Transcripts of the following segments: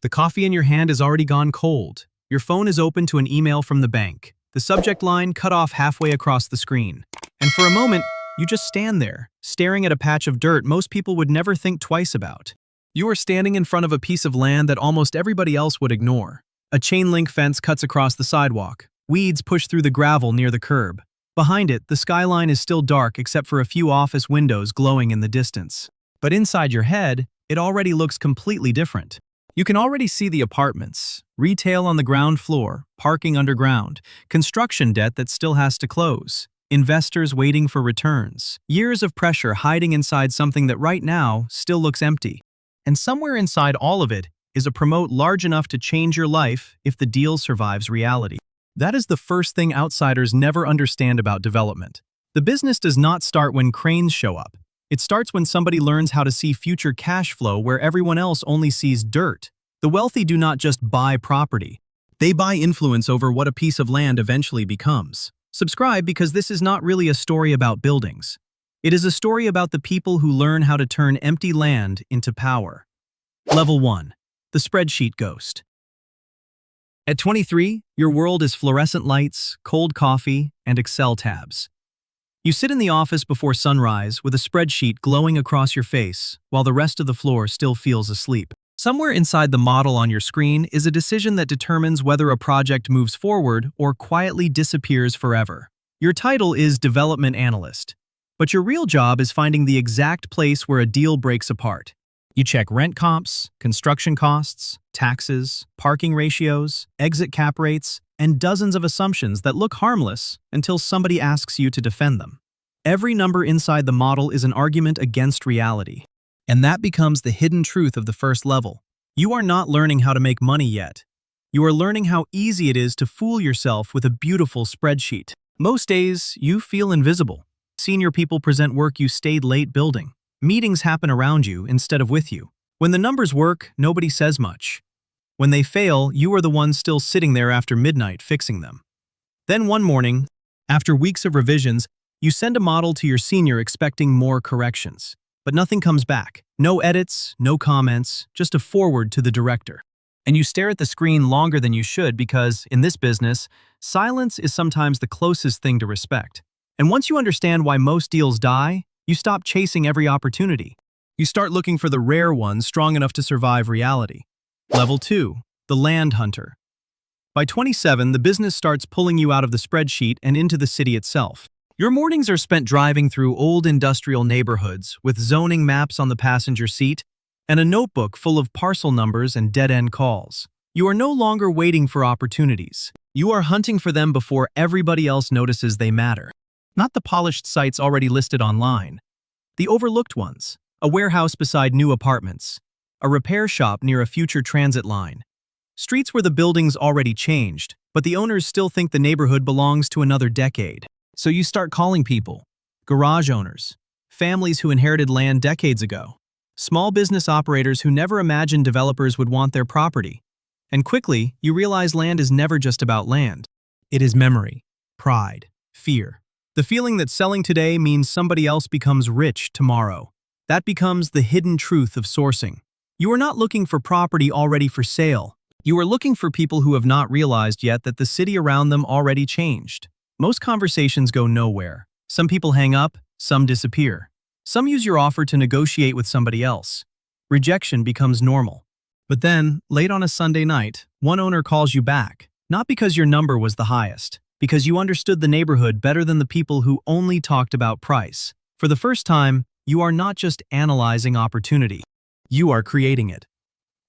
The coffee in your hand is already gone cold. Your phone is open to an email from the bank. The subject line cut off halfway across the screen. And for a moment, you just stand there, staring at a patch of dirt most people would never think twice about. You are standing in front of a piece of land that almost everybody else would ignore. A chain-link fence cuts across the sidewalk. Weeds push through the gravel near the curb. Behind it, the skyline is still dark except for a few office windows glowing in the distance. But inside your head, it already looks completely different. You can already see the apartments, retail on the ground floor, parking underground, construction debt that still has to close, investors waiting for returns, years of pressure hiding inside something that right now still looks empty. And somewhere inside all of it is a promote large enough to change your life if the deal survives reality. That is the first thing outsiders never understand about development. The business does not start when cranes show up. It starts when somebody learns how to see future cash flow where everyone else only sees dirt. The wealthy do not just buy property. They buy influence over what a piece of land eventually becomes. Subscribe because this is not really a story about buildings. It is a story about the people who learn how to turn empty land into power. Level 1. The Spreadsheet Ghost. At 23, your world is fluorescent lights, cold coffee, and Excel tabs. You sit in the office before sunrise with a spreadsheet glowing across your face while the rest of the floor still feels asleep. Somewhere inside the model on your screen is a decision that determines whether a project moves forward or quietly disappears forever. Your title is Development Analyst, but your real job is finding the exact place where a deal breaks apart. You check rent comps, construction costs, taxes, parking ratios, exit cap rates, and dozens of assumptions that look harmless until somebody asks you to defend them. Every number inside the model is an argument against reality. And that becomes the hidden truth of the first level. You are not learning how to make money yet. You are learning how easy it is to fool yourself with a beautiful spreadsheet. Most days, you feel invisible. Senior people present work you stayed late building. Meetings happen around you instead of with you. When the numbers work, nobody says much. When they fail, you are the one still sitting there after midnight fixing them. Then one morning, after weeks of revisions, you send a model to your senior expecting more corrections. But nothing comes back. No edits, no comments, just a forward to the director. And you stare at the screen longer than you should because, in this business, silence is sometimes the closest thing to respect. And once you understand why most deals die, you stop chasing every opportunity. You start looking for the rare ones strong enough to survive reality. Level 2. The Land Hunter. By 27, the business starts pulling you out of the spreadsheet and into the city itself. Your mornings are spent driving through old industrial neighborhoods with zoning maps on the passenger seat and a notebook full of parcel numbers and dead-end calls. You are no longer waiting for opportunities. You are hunting for them before everybody else notices they matter. Not the polished sites already listed online. The overlooked ones, a warehouse beside new apartments, a repair shop near a future transit line. Streets where the buildings already changed, but the owners still think the neighborhood belongs to another decade. So you start calling people, garage owners, families who inherited land decades ago, small business operators who never imagined developers would want their property. And quickly, you realize land is never just about land. It is memory, pride, fear. The feeling that selling today means somebody else becomes rich tomorrow. That becomes the hidden truth of sourcing. You are not looking for property already for sale. You are looking for people who have not realized yet that the city around them already changed. Most conversations go nowhere. Some people hang up, some disappear. Some use your offer to negotiate with somebody else. Rejection becomes normal. But then, late on a Sunday night, one owner calls you back. Not because your number was the highest, because you understood the neighborhood better than the people who only talked about price. For the first time, you are not just analyzing opportunity. You are creating it.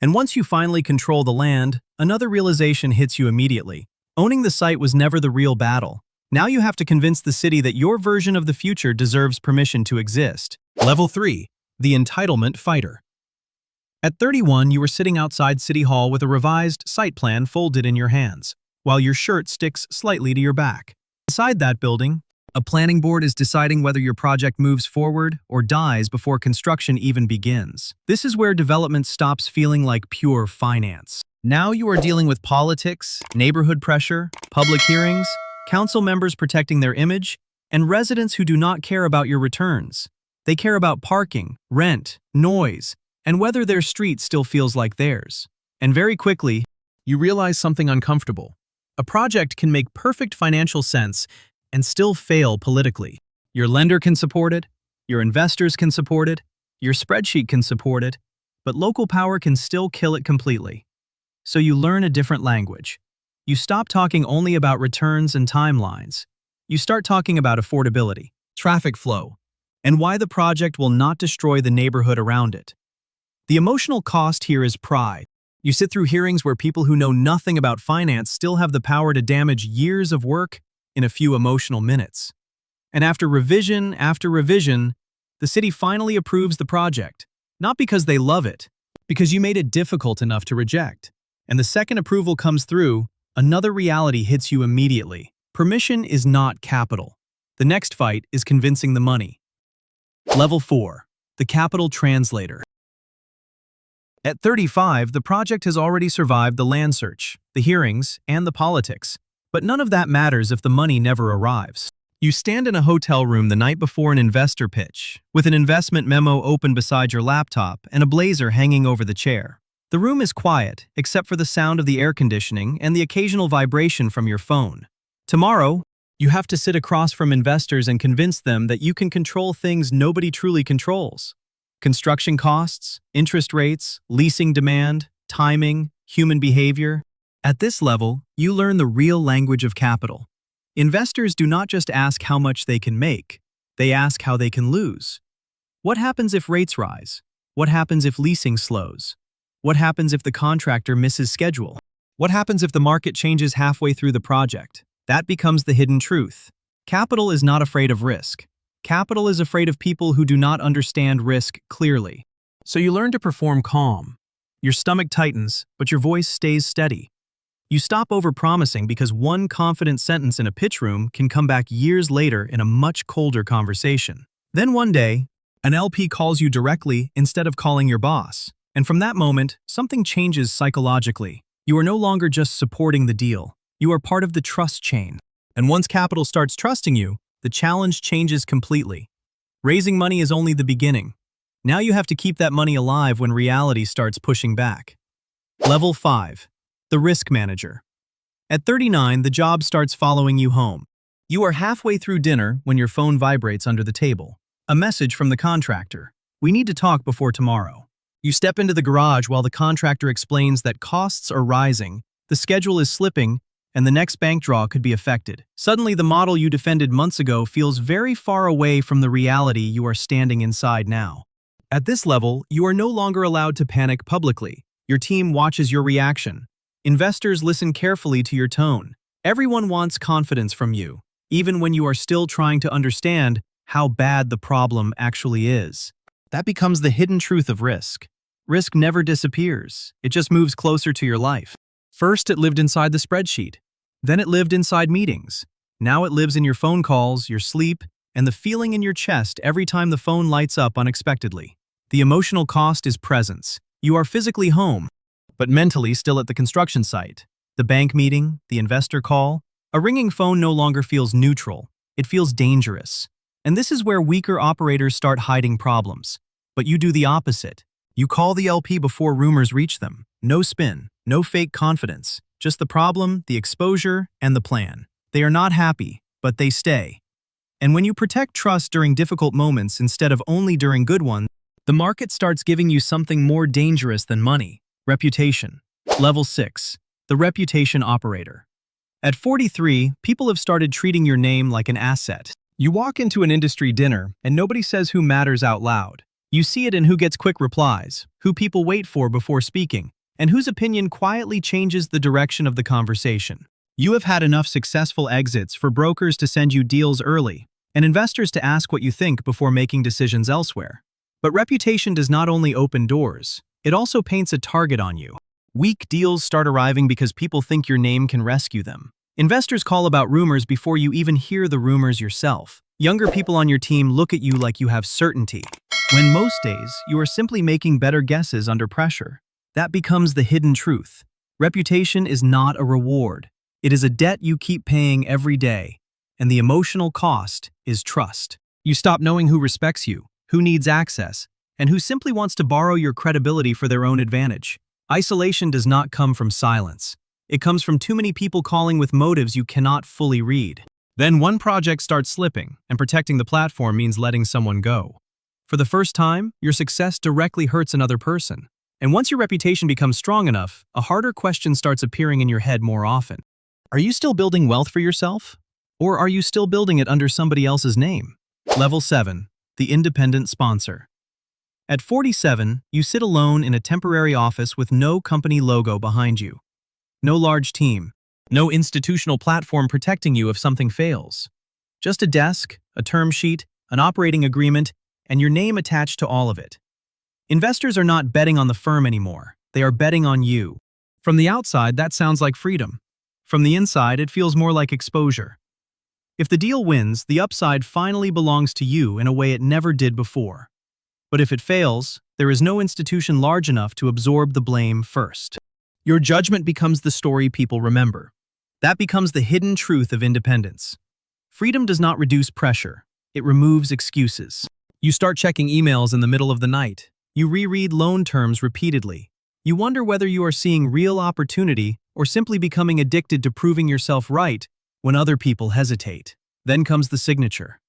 And once you finally control the land, another realization hits you immediately. Owning the site was never the real battle. Now you have to convince the city that your version of the future deserves permission to exist. Level 3. The Entitlement Fighter. At 31, you were sitting outside City Hall with a revised site plan folded in your hands, while your shirt sticks slightly to your back. Inside that building, a planning board is deciding whether your project moves forward or dies before construction even begins. This is where development stops feeling like pure finance. Now you are dealing with politics, neighborhood pressure, public hearings, council members protecting their image, and residents who do not care about your returns. They care about parking, rent, noise, and whether their street still feels like theirs. And very quickly, you realize something uncomfortable. A project can make perfect financial sense and still fail politically. Your lender can support it, your investors can support it, your spreadsheet can support it, but local power can still kill it completely. So you learn a different language. You stop talking only about returns and timelines. You start talking about affordability, traffic flow, and why the project will not destroy the neighborhood around it. The emotional cost here is pride. You sit through hearings where people who know nothing about finance still have the power to damage years of work in a few emotional minutes. And after revision, the city finally approves the project. Not because they love it, because you made it difficult enough to reject. And the second approval comes through, another reality hits you immediately. Permission is not capital. The next fight is convincing the money. Level 4. The Capital Translator. At 35, the project has already survived the land search, the hearings, and the politics. But none of that matters if the money never arrives. You stand in a hotel room the night before an investor pitch, with an investment memo open beside your laptop and a blazer hanging over the chair. The room is quiet, except for the sound of the air conditioning and the occasional vibration from your phone. Tomorrow, you have to sit across from investors and convince them that you can control things nobody truly controls. Construction costs, interest rates, leasing demand, timing, human behavior. At this level, you learn the real language of capital. Investors do not just ask how much they can make, they ask how they can lose. What happens if rates rise? What happens if leasing slows? What happens if the contractor misses schedule? What happens if the market changes halfway through the project? That becomes the hidden truth. Capital is not afraid of risk. Capital is afraid of people who do not understand risk clearly. So you learn to perform calm. Your stomach tightens, but your voice stays steady. You stop overpromising because one confident sentence in a pitch room can come back years later in a much colder conversation. Then one day, an LP calls you directly instead of calling your boss. And from that moment, something changes psychologically. You are no longer just supporting the deal. You are part of the trust chain. And once capital starts trusting you, the challenge changes completely. Raising money is only the beginning. Now you have to keep that money alive when reality starts pushing back. Level 5. The Risk Manager. At 39, the job starts following you home. You are halfway through dinner when your phone vibrates under the table. A message from the contractor. We need to talk before tomorrow. You step into the garage while the contractor explains that costs are rising, the schedule is slipping, and the next bank draw could be affected. Suddenly, the model you defended months ago feels very far away from the reality you are standing inside now. At this level, you are no longer allowed to panic publicly. Your team watches your reaction. Investors listen carefully to your tone. Everyone wants confidence from you, even when you are still trying to understand how bad the problem actually is. That becomes the hidden truth of risk. Risk never disappears. It just moves closer to your life. First, it lived inside the spreadsheet. Then it lived inside meetings. Now it lives in your phone calls, your sleep, and the feeling in your chest every time the phone lights up unexpectedly. The emotional cost is presence. You are physically home, but mentally still at the construction site. The bank meeting, the investor call. A ringing phone no longer feels neutral. It feels dangerous. And this is where weaker operators start hiding problems. But you do the opposite. You call the LP before rumors reach them. No spin, no fake confidence. Just the problem, the exposure, and the plan. They are not happy, but they stay. And when you protect trust during difficult moments instead of only during good ones, the market starts giving you something more dangerous than money. Reputation. Level 6. The Reputation Operator. At 43, people have started treating your name like an asset. You walk into an industry dinner, and nobody says who matters out loud. You see it in who gets quick replies, who people wait for before speaking, and whose opinion quietly changes the direction of the conversation. You have had enough successful exits for brokers to send you deals early, and investors to ask what you think before making decisions elsewhere. But reputation does not only open doors, it also paints a target on you. Weak deals start arriving because people think your name can rescue them. Investors call about rumors before you even hear the rumors yourself. Younger people on your team look at you like you have certainty, when most days you are simply making better guesses under pressure. That becomes the hidden truth. Reputation is not a reward. It is a debt you keep paying every day, and the emotional cost is trust. You stop knowing who respects you, who needs access, and who simply wants to borrow your credibility for their own advantage. Isolation does not come from silence. It comes from too many people calling with motives you cannot fully read. Then one project starts slipping, and protecting the platform means letting someone go. For the first time, your success directly hurts another person. And once your reputation becomes strong enough, a harder question starts appearing in your head more often. Are you still building wealth for yourself? Or are you still building it under somebody else's name? Level 7. The Independent Sponsor. At 47, you sit alone in a temporary office with no company logo behind you. No large team. No institutional platform protecting you if something fails. Just a desk, a term sheet, an operating agreement, and your name attached to all of it. Investors are not betting on the firm anymore. They are betting on you. From the outside, that sounds like freedom. From the inside, it feels more like exposure. If the deal wins, the upside finally belongs to you in a way it never did before. But if it fails, there is no institution large enough to absorb the blame first. Your judgment becomes the story people remember. That becomes the hidden truth of independence. Freedom does not reduce pressure. It removes excuses. You start checking emails in the middle of the night. You reread loan terms repeatedly. You wonder whether you are seeing real opportunity or simply becoming addicted to proving yourself right when other people hesitate. Then comes the signature.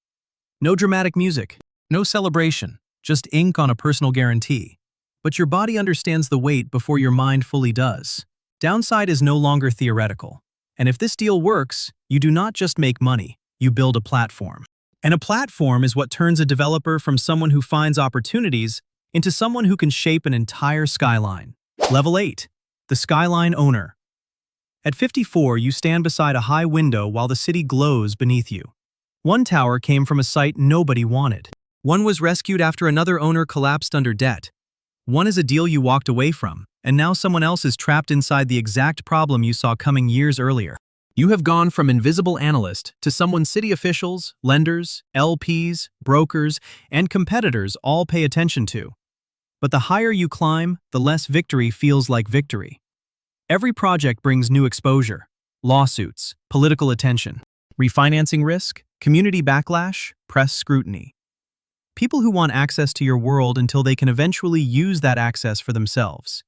No dramatic music, no celebration, just ink on a personal guarantee. But your body understands the weight before your mind fully does. Downside is no longer theoretical. And if this deal works, you do not just make money, you build a platform. And a platform is what turns a developer from someone who finds opportunities into someone who can shape an entire skyline. Level 8. The Skyline Owner. At 54, you stand beside a high window while the city glows beneath you. One tower came from a site nobody wanted. One was rescued after another owner collapsed under debt. One is a deal you walked away from, and now someone else is trapped inside the exact problem you saw coming years earlier. You have gone from invisible analyst to someone city officials, lenders, LPs, brokers, and competitors all pay attention to. But the higher you climb, the less victory feels like victory. Every project brings new exposure, lawsuits, political attention, refinancing risk, community backlash, press scrutiny. People who want access to your world until they can eventually use that access for themselves.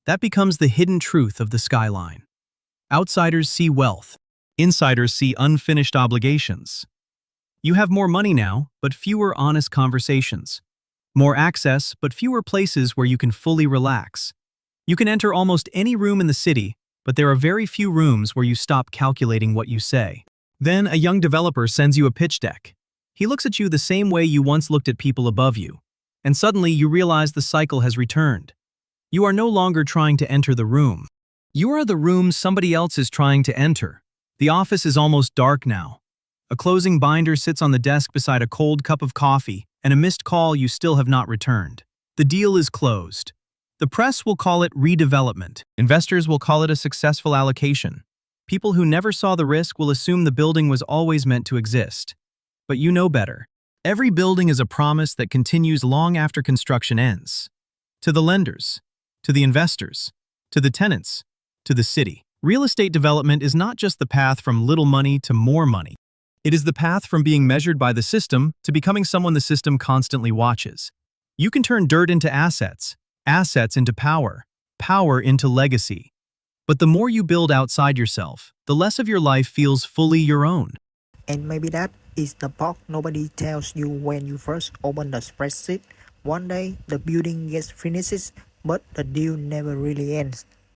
That becomes the hidden truth of the skyline. Outsiders see wealth. Insiders see unfinished obligations. You have more money now, but fewer honest conversations. More access, but fewer places where you can fully relax. You can enter almost any room in the city, but there are very few rooms where you stop calculating what you say. Then a young developer sends you a pitch deck. He looks at you the same way you once looked at people above you, and suddenly you realize the cycle has returned. You are no longer trying to enter the room. You are the room somebody else is trying to enter. The office is almost dark now. A closing binder sits on the desk beside a cold cup of coffee and a missed call you still have not returned. The deal is closed. The press will call it redevelopment. Investors will call it a successful allocation. People who never saw the risk will assume the building was always meant to exist. But you know better. Every building is a promise that continues long after construction ends. To the lenders, to the investors, to the tenants, to the city. Real estate development is not just the path from little money to more money. It is the path from being measured by the system to becoming someone the system constantly watches. You can turn dirt into assets, assets into power, power into legacy. But the more you build outside yourself, the less of your life feels fully your own. And maybe that is the part nobody tells you when you first open the spreadsheet. One day the building gets finished, but the deal never really ends.